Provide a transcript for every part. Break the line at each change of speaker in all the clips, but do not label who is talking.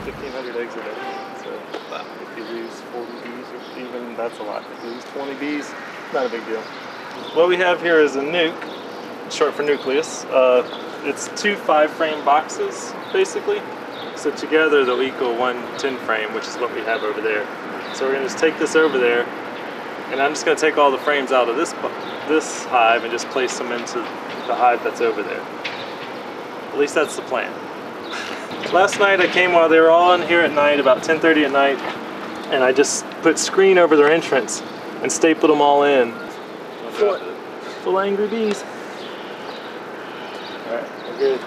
like 1,500 eggs a day. So if you lose 40 bees, or even that's a lot. If you lose 20 bees, not a big deal. What we have here is a nuke, short for nucleus. It's 2 5-frame boxes, basically. So together they'll equal 1 10-frame, which is what we have over there. So we're gonna just take this over there, and I'm just gonna take all the frames out of this hive and just place them into the hive that's over there. At least that's the plan. Last night I came while they were all in here at night, about 10:30 at night, and I just put screen over their entrance and stapled them all in. Full angry bees. All right, we're good.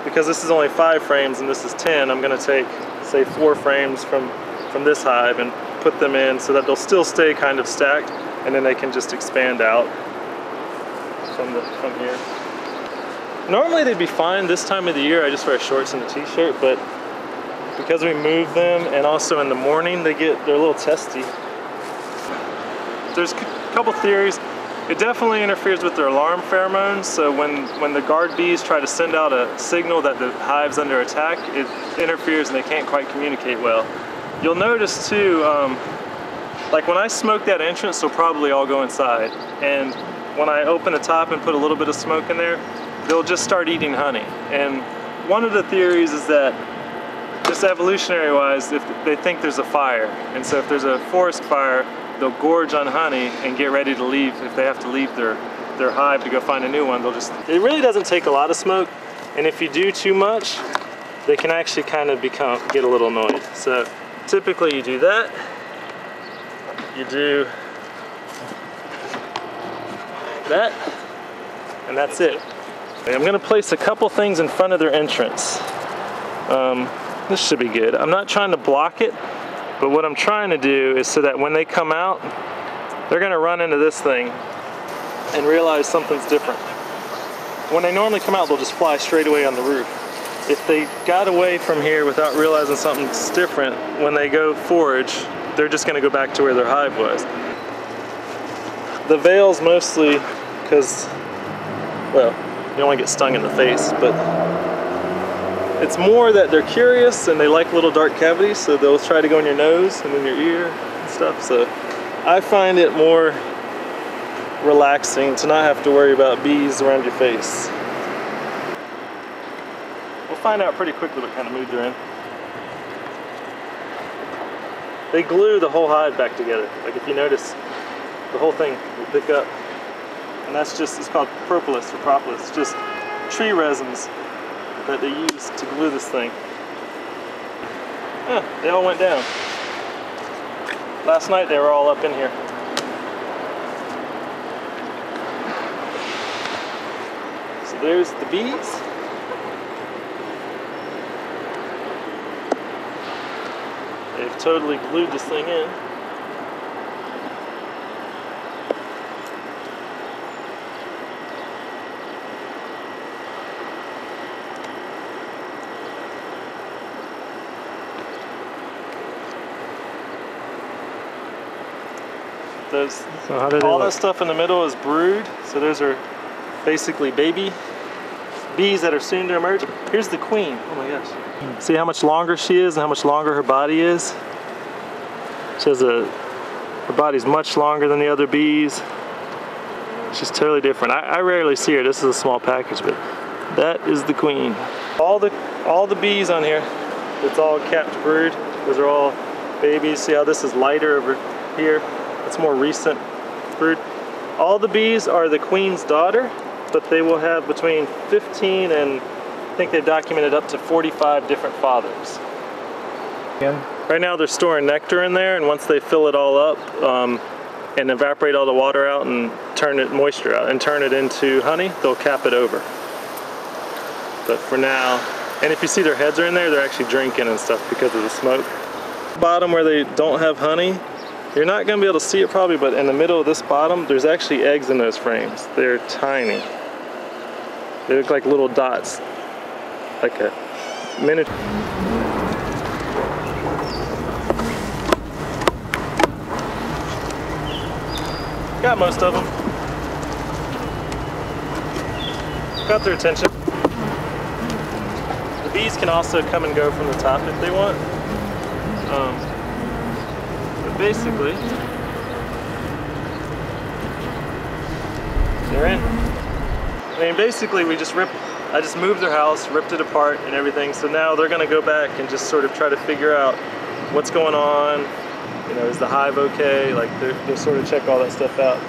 Because this is only 5 frames and this is 10, I'm going to take, say, 4 frames from this hive and put them in so that they'll still stay kind of stacked, and then they can just expand out from here. Normally they'd be fine this time of the year. I just wear shorts and a t-shirt, but because we move them and also in the morning they're a little testy. There's a couple theories. It definitely interferes with their alarm pheromones, so when the guard bees try to send out a signal that the hive's under attack, it interferes and they can't quite communicate well. You'll notice too, like when I smoke that entrance, they'll probably all go inside, and when I open the top and put a little bit of smoke in there, they'll just start eating honey. And one of the theories is that, just evolutionary wise, if they think there's a fire, and so if there's a forest fire, they'll gorge on honey and get ready to leave. If they have to leave their hive to go find a new one, they'll just, it really doesn't take a lot of smoke, and if you do too much, they can actually kind of get a little annoyed. So typically you do that, you do that, and that's it. I'm gonna place a couple things in front of their entrance. This should be good. I'm not trying to block it, but what I'm trying to do is so that when they come out, they're gonna run into this thing and realize something's different. When they normally come out, they'll just fly straight away on the roof. If they got away from here without realizing something's different, when they go forage, they're just gonna go back to where their hive was. The veil's mostly because, well, you don't wanna get stung in the face, but it's more that they're curious and they like little dark cavities, so they'll try to go in your nose and in your ear and stuff. So I find it more relaxing to not have to worry about bees around your face. We'll find out pretty quickly what kind of mood they're in. They glue the whole hive back together. Like if you notice, the whole thing will pick up. And that's just, it's called propolis or propolis. It's just tree resins that they use to glue this thing. They all went down. Last night they were all up in here. So there's the bees. They've totally glued this thing in. All that stuff in the middle is brood, so those are basically baby bees that are soon to emerge. Here's the queen. Oh my gosh. See how much longer she is and how much longer her body is? She has her body's much longer than the other bees. She's totally different. I rarely see her. This is a small package, but that is the queen. All the bees on here, it's all capped brood. Those are all babies. See how this is lighter over here? It's more recent brood. All the bees are the queen's daughter, but they will have between 15 and I think they've documented up to 45 different fathers. Right now they're storing nectar in there, and once they fill it all up and evaporate all the water out and moisture out and turn it into honey, they'll cap it over. But for now, and if you see their heads are in there, they're actually drinking and stuff because of the smoke. Bottom where they don't have honey, You're not gonna be able to see it probably, but in the middle of this bottom, there's actually eggs in those frames. They're tiny. They look like little dots, like a miniature. Got most of them. Got their attention. The bees can also come and go from the top if they want. But basically, they're in. I mean, basically I just moved their house, ripped it apart and everything, so now they're gonna go back and just sort of try to figure out what's going on. You know, is the hive okay? Like, they'll sort of check all that stuff out.